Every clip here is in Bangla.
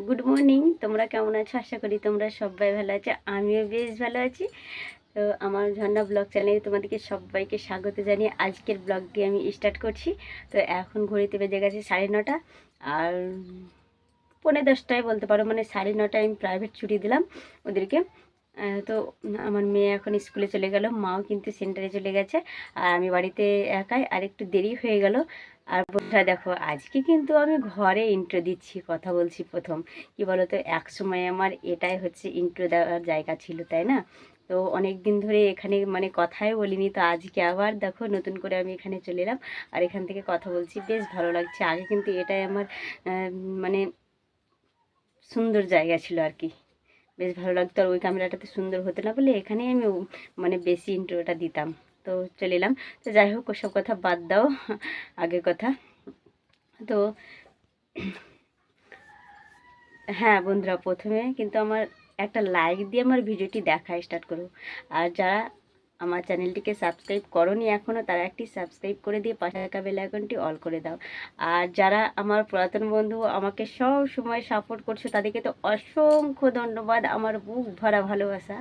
Good morning. তোমরা কেমন আছো? আশা করি তোমরা সবাই ভালো আছো, আমিও বেশ ভালো আছি। তো আমার ঝর্ণা ব্লগ চ্যানেলে তোমাদেরকে সবাইকে স্বাগত জানিয়ে আজকের ব্লগটি আমি স্টার্ট করছি। তো এখন ঘড়িতে বেজে গেছে 9:30 আর 9:45 বলতে পারো, মানে 9:30 আমি প্রাইভেট ছুটি দিলাম ওদেরকে। তো আমার মেয়ে এখন স্কুলে চলে গেল, মাও কিন্তু সেন্টারে চলে গেছে, আর আমি বাড়িতে একাই, আর একটু দেরি হয়ে গেল। আর বন্ধুরা দেখো, আজকে কিন্তু আমি ঘরে ইন্ট্রো দিচ্ছি, কথা বলছি প্রথম। কি বলো তো, এক সময় আমার এটাই হচ্ছে ইন্ট্রো দেওয়ার জায়গা ছিল, তাই না? তো অনেক দিন ধরে এখানে মানে কথাই বলিনি, তো আজকে আবার দেখো নতুন করে আমি এখানে চলে এলাম আর এখান থেকে কথা বলছি, বেশ ভালো লাগছে। আগে কিন্তু এটাই আমার মানে সুন্দর জায়গা ছিল আর কি, বেশ ভালো লাগতো। আর ওই ক্যামেরাটাতে সুন্দর হতো না বলে এখানেই আমি মানে বেশি ইন্ট্রোটা দিতাম। তো চলে এলাম। তো যাই হোক, ওসব কথা বাদ দাও, আগের কথা। তো হ্যাঁ বন্ধুরা, প্রথমে কিন্তু আমার একটা লাইক দিয়ে আমার ভিডিওটি দেখা স্টার্ট করো। আর যারা আমার চ্যানেলটিকে সাবস্ক্রাইব করোনি এখনও, তারা একটি সাবস্ক্রাইব করে দিয়ে পাশে থাকা বেল আইকনটি অল করে দাও। আর যারা আমার পুরাতন বন্ধু আমাকে সব সময় সাপোর্ট করছো, তাদেরকে তো অসংখ্য ধন্যবাদ, আমার বুক ভরা ভালোবাসা।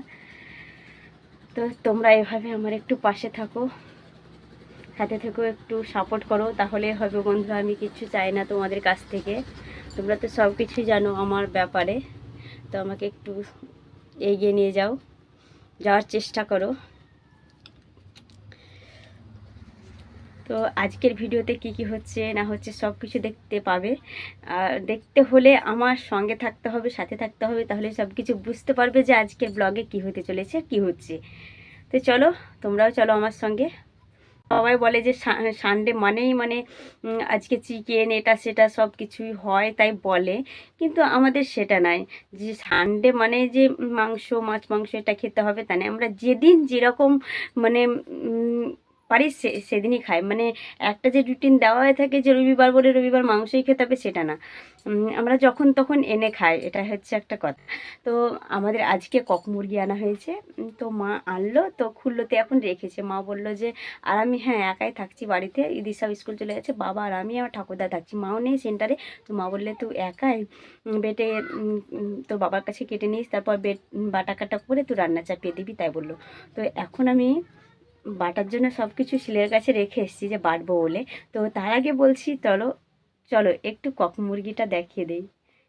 তো তোমরা এভাবে আমার একটু পাশে থাকো, সাথে থেকেও একটু সাপোর্ট করো, তাহলে হবে বন্ধুরা। আমি কিছু চাই না তোমাদের কাছ থেকে, তোমরা তো সব কিছুই জানো আমার ব্যাপারে। তো আমাকে একটু এগিয়ে নিয়ে যাওয়ার চেষ্টা করো। তো আজকের ভিডিওতে কি কি হচ্ছে না হচ্ছে সব কিছু দেখতে পাবে। আর দেখতে হলে আমার সঙ্গে থাকতে হবে, সাথে থাকতে হবে, তাহলে সব কিছু বুঝতে পারবে যে আজকের ব্লগে কি হতে চলেছে, কি হচ্ছে। তো চলো, তোমরাও চলো আমার সঙ্গে। সবাই বলে যে সানডে মানেই মানে আজকে চিকেন এটা সেটা সব কিছুই হয়, তাই বলে। কিন্তু আমাদের সেটা নাই যে সানডে মানে যে মাংস মাছ মাংস এটা খেতে হবে তা না। আমরা যেদিন যেরকম মানে পারি সেদিনই খাই। মানে একটা যে রুটিন দেওয়া হয়ে থাকে যে রবিবার বলে রবিবার মাংসই খেতে হবে, সেটা না। আমরা যখন তখন এনে খাই, এটা হচ্ছে একটা কথা। তো আমাদের আজকে কক মুরগি আনা হয়েছে। তো মা আনলো, তো খুললোতে এখন রেখেছে। মা বলল যে, আর আমি হ্যাঁ একাই থাকছি বাড়িতে, ইদি সব স্কুল চলে গেছে, বাবা আর আমি আমার ঠাকুরদা থাকছি, মাও নেই সেন্টারে। তো মা বললে তুই একাই বেটে তোর বাবার কাছে কেটে নিস, তারপর বাটা কাটা করে তুই রান্না চাপিয়ে দিবি, তাই বললো। তো এখন আমি বাটার জন্য সব কিছু শিলের কাছে রেখে এসেছি যে বাটবো বলে। তো তার আগে বলছি চলো চলো একটু কক মুরগিটা দেখিয়ে দেই,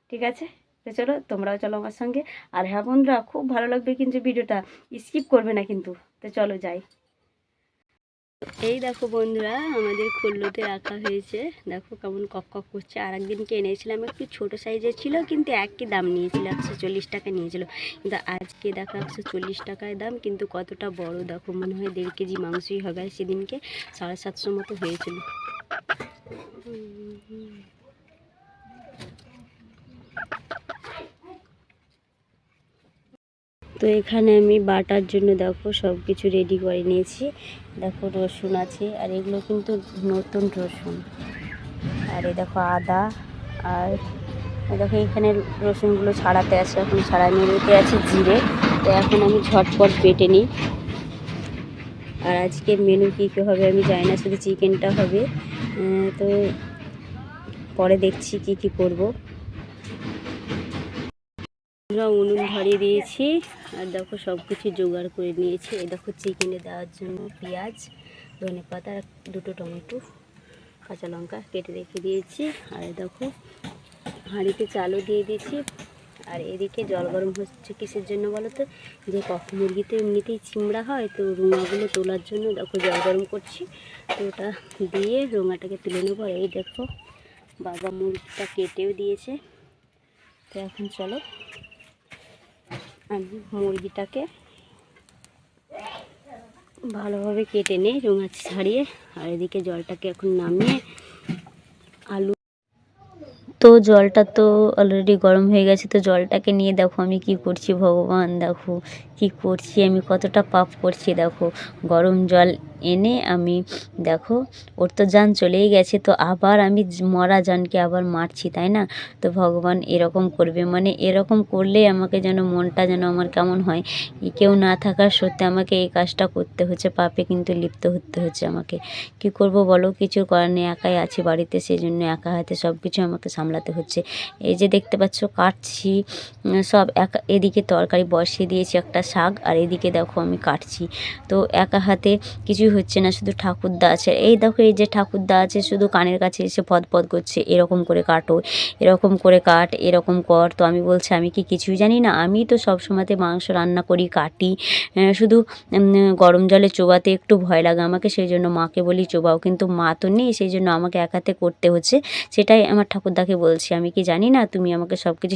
ঠিক আছে? তো চলো, তোমরাও চলো আমার সঙ্গে। আর হ্যাঁ বন্ধুরা, খুব ভালো লাগবে কিন্তু ভিডিওটা, স্কিপ করবে না কিন্তু। তো চলো যাই। এই দেখো বন্ধুরা, আমাদের খুল্লোতে রাখা হয়েছে, দেখো কেমন কক কক করছে। আর একদিনকে এনেছিলাম একটু ছোট সাইজের ছিল, কিন্তু একই দাম নিয়েছিল, 140 টাকা নিয়েছিল। কিন্তু আজকে দেখো 140 টাকায় দাম, কিন্তু কতটা বড় দেখো, মনে হয় 1.5 কেজি মাংসই হবে। আর সেদিনকে 750 মতো হয়েছিল। তো এখানে আমি বাটার জন্য দেখো সব কিছু রেডি করে নিয়েছি। দেখো রসুন আছে, আর এগুলো কিন্তু নতুন রসুন। আর এই দেখো আদা, আর দেখো এখানে রসুনগুলো ছাড়াতে আছে, এখন ছাড়ানো নিতে আছে জিরে। তো এখন আমি ঝটপট বেটে নিই। আর আজকে মেনু কী কী হবে আমি জানি না, শুধু চিকেনটা হবে। তো পরে দেখছি কি কি করব। উনুন ধরিয়ে দিয়েছি, আর দেখো সব কিছু জোগাড় করে নিয়েছি। এই দেখো চিকেনে দেওয়ার জন্য পেঁয়াজ, ধনেপাতা, আর 2টো টমেটো, কাঁচা লঙ্কা কেটে রেখে দিয়েছি। আর দেখো হাঁড়িতে চালও দিয়ে দিয়েছি। আর এদিকে জল গরম হচ্ছে কিসের জন্য বলো তো, যে কক মুরগিতে এমনিতেই চিমড়া হয়, তো রুঙাগুলো তোলার জন্য দেখো জল গরম করছি। তো ওটা দিয়ে রুঙাটাকে তুলে নেবো। আর এই দেখো বাবা মুরগিটা কেটেও দিয়েছে। তো এখন চলো আমি মুরগিটাকে ভালোভাবে কেটে নিই রুঙা ছাড়িয়ে। আর এদিকে জলটাকে এখন নামিয়ে আলু, তো জলটা তো অলরেডি গরম হয়ে গেছে। তো জলটাকে নিয়ে দেখো আমি কি করছি, ভগবান দেখো কি করছি আমি, কতটা পাপ করছি। দেখো গরম জল এনে আমি দেখো ওর তো জান চলেই গেছে, তো আবার আমি মরা জানকে আবার মারছি, তাই না? তো ভগবান এরকম করবে, মানে এরকম করলে আমাকে যেন মনটা যেন আমার কেমন হয়। কেউ না থাকার সত্ত্বে আমাকে এই কাজটা করতে হচ্ছে, পাপে কিন্তু লিপ্ত হতে হচ্ছে আমাকে। কি করব বলো, কিছু করার নেই, একাই আছি বাড়িতে, সেই জন্য একা হাতে সব কিছু আমাকে সামলাতে হচ্ছে। এই যে দেখতে পাচ্ছ কাটছি সব একা, এদিকে তরকারি বসিয়ে দিয়েছি একটা শাক, আর এদিকে দেখো আমি কাটছি। তো একা হাতে কিছুই হচ্ছে না, শুধু ঠাকুরদা আছে। এই দেখো এই যে ঠাকুরদা আছে, শুধু কানের কাছে এসে পদ করছে, এরকম করে কাটো, এরকম করে কাট, এরকম কর। তো আমি বলছি আমি কি কিছুই জানি না? আমি তো সব সময়তে মাংস রান্না করি, কাটি, শুধু গরম জলে চোবাতে একটু ভয় লাগে আমাকে, সেই জন্য মাকে বলি চোবাও, কিন্তু মা তো নেই, সেই জন্য আমাকে একাতে করতে হচ্ছে। সেটাই আমার ঠাকুরদাকে বলছি, আমি কি জানি না? তুমি আমাকে সব কিছু।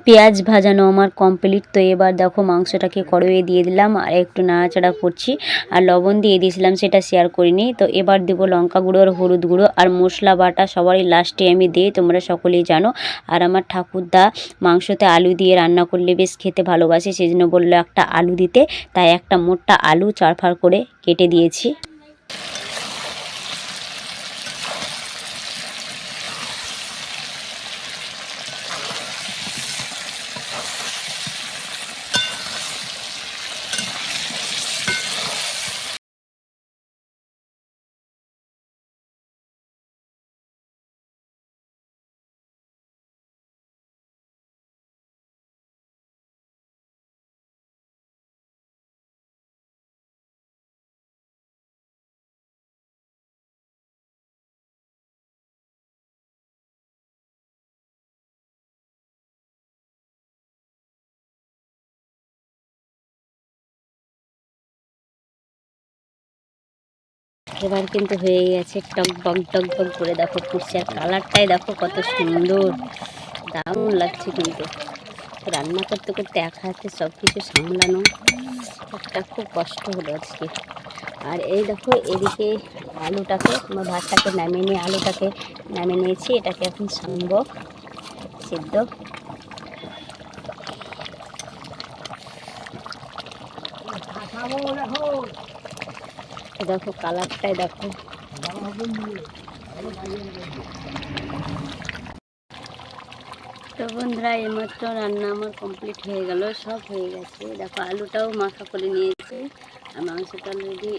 পেঁয়াজ ভাজানো আমার কমপ্লিট। তো এবার দেখো মাংসটাকে কড়াইয়ে দিয়ে দিলাম, আর একটু নাড়াচাড়া করছি, আর লবণ দিয়ে দিয়েছিলাম, সেটা শেয়ার করিনি। তো এবার দেবো লঙ্কা গুঁড়ো আর হলুদ গুঁড়ো আর মশলা বাটা, সবারই লাস্টে আমি দিই, তোমরা সকলেই জানো। আর আমার ঠাকুরদা মাংসতে আলু দিয়ে রান্না করলে বেশ খেতে ভালোবাসে, সেই জন্য বললো একটা আলু দিতে, তাই একটা মোটা আলু চারফার করে কেটে দিয়েছি। এবার কিন্তু হয়ে গেছে, টক করে দেখো ফুটছে, আর কালারটাই দেখো কত সুন্দর, দারুণ লাগছে। কিন্তু রান্না করতে করতে একা হাতে সব কিছু সামলানো একটা খুব কষ্ট হলো আজকে। আর এই দেখো এদিকে আলুটাকে ভাতটাকে নামিয়ে নিয়ে আলুটাকে নামিয়ে নিয়েছি, এটাকে এখন সানবো সিদ্ধ। দেখো কালারটাই দেখো। তো বন্ধুরা এইমাত্র রান্না আমার কমপ্লিট হয়ে গেল, সব হয়ে গেছে। দেখো আলুটাও মাখা করে নিয়েছি, আর মাংসটা অলরেডি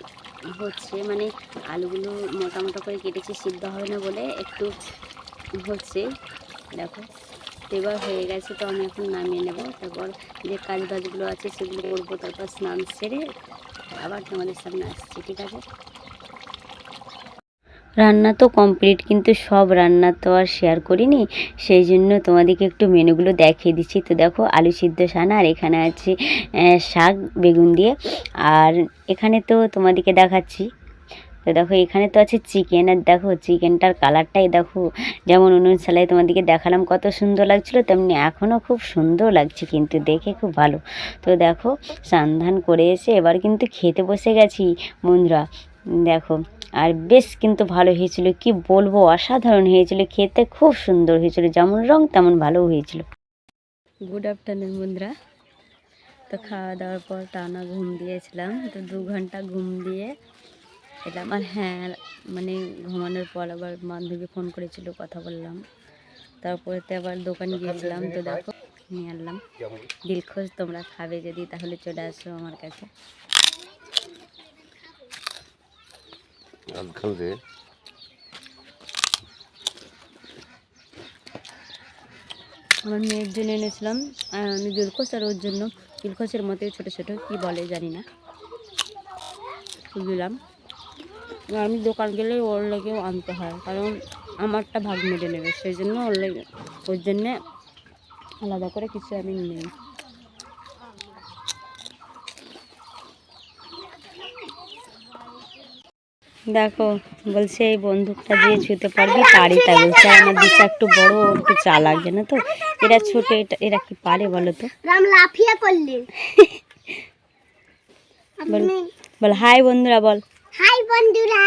হচ্ছে, মানে আলুগুলো মোটা মোটা করে কেটেছি, সিদ্ধ হয় না বলে একটু হচ্ছে। দেখো এবার হয়ে গেছে, তো আমি এখন নামিয়ে নেব, তারপর যে কাজ বাজগুলো আছে সেগুলো করবো, তারপর স্নান সেরে আবার তোমাদের সামনে আসছি, ঠিক আছে? রান্না তো কমপ্লিট, কিন্তু সব রান্না তো আর শেয়ার করিনি, সেই জন্য তোমাদেরকে একটু মেনুগুলো দেখিয়ে দিচ্ছি। তো দেখো আলু সিদ্ধ সানা, আর এখানে আছে শাক বেগুন দিয়ে, আর এখানে তো তোমাদেরকে দেখাচ্ছি। তো দেখো এখানে তো আছে চিকেন, আর দেখো চিকেনটার কালারটাই দেখো, যেমন উনুন সালায় তোমাদেরকে দেখালাম কত সুন্দর লাগছিলো, তেমনি এখনও খুব সুন্দর লাগছে, কিন্তু দেখে খুব ভালো। তো দেখো স্নান করে এসে এবার কিন্তু খেতে বসে গেছি বন্ধুরা। দেখো আর বেশ কিন্তু ভালো হয়েছিল, কি বলবো, অসাধারণ হয়েছিল, খেতে খুব সুন্দর হয়েছিল, যেমন রং তেমন ভালো হয়েছিল। গুড আফটারনুন বন্ধুরা। তো খাওয়া দাওয়ার পর টানা ঘুম দিয়েছিলাম, তো 2 ঘন্টা ঘুম দিয়ে এলাম। আর হ্যাঁ, মানে ঘুমানোর পর আবার বান্ধবী ফোন করেছিল, কথা বললাম, তারপরেতে আবার দোকানে গিয়েছিলাম। তো দেখো নিয়ে আনলাম দিলখোশ, তোমরা খাবে যদি তাহলে চলে আসো আমার কাছে। আমার মেয়ের জন্য এনেছিলাম আমি দিলখোশ, আর ওর জন্য দিলখোশের মতোই ছোটো ছোটো কী বলে জানি না, দিলাম। আমি দোকান গেলে ওর লেগেও আনতে হয়, কারণ আমারটা ভাগ মেরে নেবে, সেই জন্য ওর জন্যে আলাদা করে কিছু আমি নেই। দেখো বলছে এই বন্দুকটা দিয়ে ছুতে পারবি, তারই তাই বলছে। আর আমার দিশা একটু বড়, একটু চালাক জানো তো, এরা ছোট, এরা কি পারে বলো তো। লাফিয়া করলে বল হাই বন্ধুরা, বল হাই বন্ধুরা,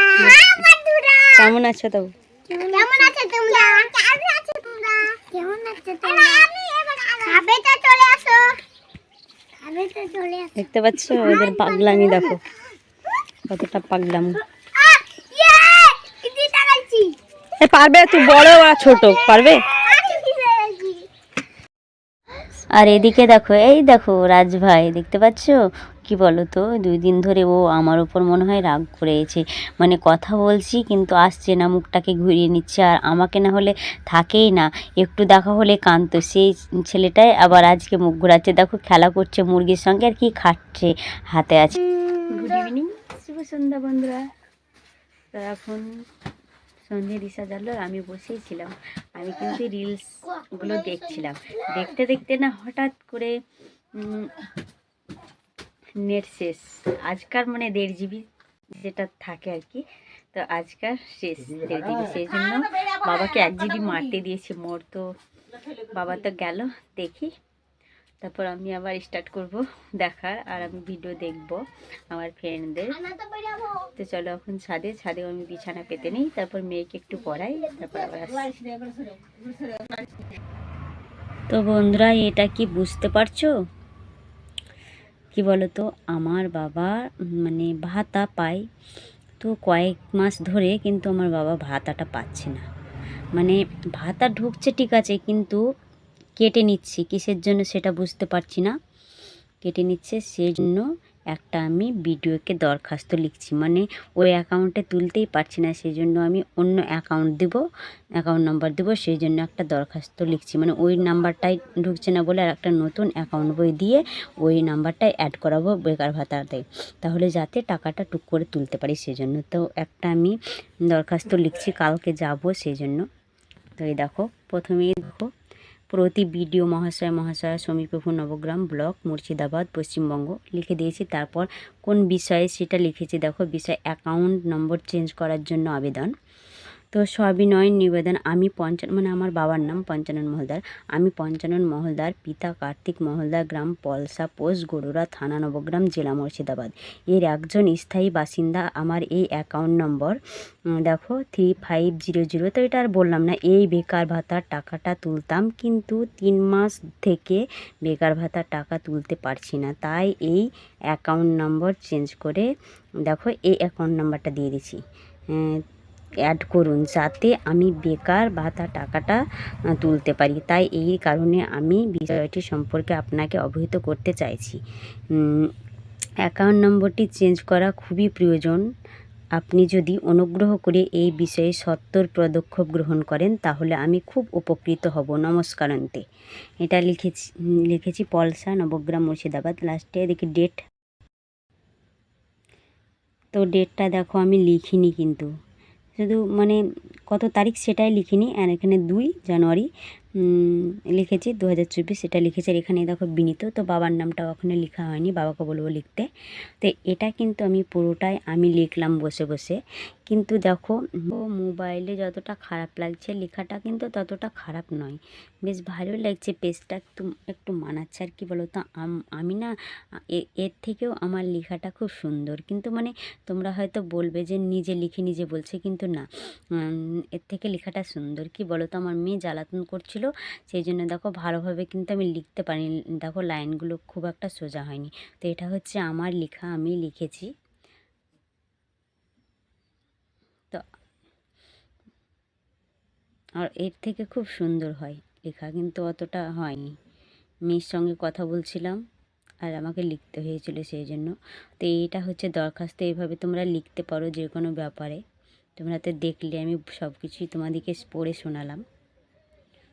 কেমন আছো তো? কেমন আছো তোমরা? কেমন আছো তোমরা? কেমন আছো তোমরা? খাবে তো চলে আসো, খাবে তো চলে আসো। দেখতে পাচ্ছ ওদের পাগলামি, দেখো কতটা পাগলাম। পারবে? তুই বড় আর ছোট পারবে? আর এদিকে দেখো, এই দেখো রাজ ভাই, দেখতে পাচ্ছ কি বলো তো, 2 দিন ধরে ও আমার উপর মনে হয় রাগ করেছে। মানে কথা বলছি কিন্তু আসছে না, মুখটাকে ঘুরিয়ে নিচ্ছে, আর আমাকে না হলে থাকেই না, একটু দেখা হলে কাঁদতো। সেই ছেলেটাই আবার আজকে মুখ ঘোরাচ্ছে, দেখো খেলা করছে মুরগির সঙ্গে আর কি খাচ্ছে হাতে আছে। গুড ইভিনিং, শুভ সন্ধ্যা বন্ধুরা। তো এখন সন্ধে দিশা জ্বালো, আর আমি বসেই ছিলাম। আমি কিন্তু রিলসগুলো দেখছিলাম, দেখতে দেখতে না হঠাৎ করে নেট শেষ। আজকাল মানে 1.5 GB যেটা থাকে আর কি, তো আজকাল শেষ 1.5 GB, সেই জন্য বাবাকে 1 GB মারতে দিয়েছি মোর। তো বাবা তো গেল, দেখি তারপর আমি আবার স্টার্ট করব দেখার, আর আমি ভিডিও দেখব আমার ফ্রেন্ডদের। তো চলো এখন ছাদে আমি বিছানা পেতে নিই, তারপর মেয়েকে একটু পড়াই, তারপর আবার আসি। তো বন্ধুরা, এটা কি বুঝতে পারছো কি বলো তো, আমার বাবা মানে ভাতা পায়, তো কয়েক মাস ধরে কিন্তু আমার বাবা ভাতাটা পাচ্ছে না। মানে ভাতা ঢুকছে ঠিক আছে, কিন্তু কেটে নিচ্ছি কিসের জন্য সেটা বুঝতে পারছি না, কেটে নিচ্ছে। সেই জন্য একটা আমি বিডিওকে দরখাস্ত লিখছি, মানে ওই অ্যাকাউন্টে তুলতেই পারছি না, সেই জন্য আমি অন্য অ্যাকাউন্ট নাম্বার দেবো, সেই জন্য একটা দরখাস্ত লিখছি। মানে ওই নাম্বারটাই ঢুকছে না বলে আর একটা নতুন অ্যাকাউন্ট বই দিয়ে ওই নাম্বারটাই অ্যাড করাবো বেকার ভাতাতে, তাহলে যাতে টাকাটা টুক করে তুলতে পারি, সেই জন্য। তো একটা আমি দরখাস্ত লিখছি, কালকে যাব সেই জন্য। তো এই দেখো, প্রথমেই দেখো প্রতি বিডিও মহাশয় সমীপ্রভু নবগ্রাম ব্লক মুর্শিদাবাদ পশ্চিমবঙ্গ লিখে দিয়েছি। তারপর কোন বিষয়ে সেটা লিখেছি, দেখো বিষয় অ্যাকাউন্ট নম্বর চেঞ্জ করার জন্য আবেদন। তো সবিনয় নিবেদন, আমি মানে আমার বাবার নাম পঞ্চানন মহলদার, আমি পঞ্চানন মহলদার, পিতা কার্তিক মহলদার, গ্রাম পলসা, পোস্ট গরুড়া, থানা নবগ্রাম, জেলা মুর্শিদাবাদ, এর একজন স্থায়ী বাসিন্দা। আমার এই অ্যাকাউন্ট নম্বর দেখো 3500। তো এটা আর বললাম না, এই বেকার ভাতার টাকাটা তুলতাম, কিন্তু 3 মাস থেকে বেকার ভাতার টাকা তুলতে পারছি না, তাই এই অ্যাকাউন্ট নম্বর চেঞ্জ করে দেখো এই অ্যাকাউন্ট নাম্বারটা দিয়ে দিচ্ছি, অ্যাড করুন, যাতে আমি বেকার ভাতা টাকাটা তুলতে পারি। তাই এই কারণে আমি বিষয়টি সম্পর্কে আপনাকে অবহিত করতে চাইছি। অ্যাকাউন্ট নম্বরটি চেঞ্জ করা খুবই প্রয়োজন। আপনি যদি অনুগ্রহ করে এই বিষয়ে সত্বর পদক্ষেপ গ্রহণ করেন তাহলে আমি খুব উপকৃত হব। নমস্কারান্তে। এটা লিখেছি পলসা নবগ্রাম মুর্শিদাবাদ। লাস্টে দেখি ডেট, তো ডেটটা দেখো আমি লিখিনি, কিন্তু শুধু মানে কত তারিখ সেটাই লিখিনি, আর এখানে 2 জানুয়ারি লিখেছি 2024, সেটা লিখেছি। আর এখানে দেখো বিনীত, তো বাবার নামটা ওখানে লেখা হয়নি, বাবাকে বলবো লিখতে। তো এটা কিন্তু আমি পুরোটাই আমি লিখলাম বসে বসে, কিন্তু দেখো মোবাইলে যতটা খারাপ লাগছে লেখাটা কিন্তু ততটা খারাপ নয়, বেশ ভালোই লাগছে, পেজটা একটু মানাচ্ছে। আর কি বলো তো, আমি না এর থেকেও আমার লেখাটা খুব সুন্দর, কিন্তু মানে তোমরা হয়তো বলবে যে নিজে লিখে নিজে বলছে, কিন্তু না, এর থেকে লেখাটা সুন্দর। কি বলো তো, আমার মেয়ে জ্বালাতন করছিল, সেই জন্য দেখো ভালোভাবে কিন্তু আমি লিখতে পারিনি, দেখো লাইনগুলো খুব একটা সোজা হয়নি। তো এটা হচ্ছে আমার লেখা, আমি লিখেছি। তো আর এর থেকে খুব সুন্দর হয় লেখা, কিন্তু অতটা হয়নি। মেয়ের সঙ্গে কথা বলছিলাম আর আমাকে লিখতে হয়েছিল, সেই জন্য। তো এইটা হচ্ছে দরখাস্ত, এইভাবে তোমরা লিখতে পারো যে কোনো ব্যাপারে। তোমরা তো দেখলে আমি সব কিছুই তোমাদেরকে পড়ে শোনালাম।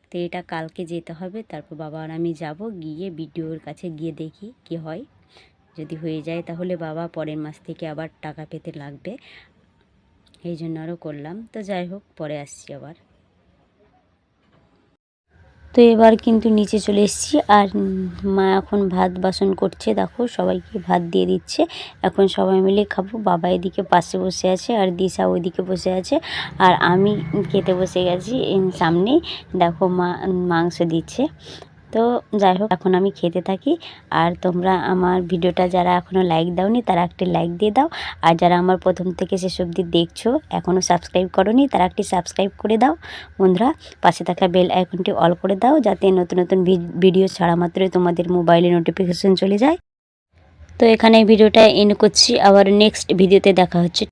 তো এটা কালকে যেতে হবে, তারপর বাবা আর আমি যাব, গিয়ে বিডিওর কাছে গিয়ে দেখি কি হয়। যদি হয়ে যায় তাহলে বাবা পরের মাস থেকে আবার টাকা পেতে লাগবে, এই জন্য আরও করলাম। তো যাই হোক, পরে আসছি আবার। তো এবার কিন্তু নিচে চলে এসেছি, আর মা এখন ভাত বাসন করছে, দেখো সবাইকে ভাত দিয়ে দিচ্ছে। এখন সবাই মিলে খাবো। বাবা এদিকে পাশে বসে আছে, আর দিশা ওইদিকে বসে আছে, আর আমি খেতে বসে গেছি সামনে। দেখো মা মাংস দিচ্ছে। তো যাই হোক, এখন আমি খেতে থাকি। আর তোমরা আমার ভিডিওটা যারা এখনও লাইক দাওনি তারা একটি লাইক দিয়ে দাও, আর যারা আমার প্রথম থেকে শেষ অবধি দেখছো এখনও সাবস্ক্রাইব করোনি তারা একটি সাবস্ক্রাইব করে দাও বন্ধুরা। পাশে থাকা বেল আইকনটি অল করে দাও, যাতে নতুন নতুন ভিডিও ছাড়া মাত্রই তোমাদের মোবাইলে নোটিফিকেশন চলে যায়। তো এখানে ভিডিওটা এন্ড করছি, আবার নেক্সট ভিডিওতে দেখা হচ্ছে।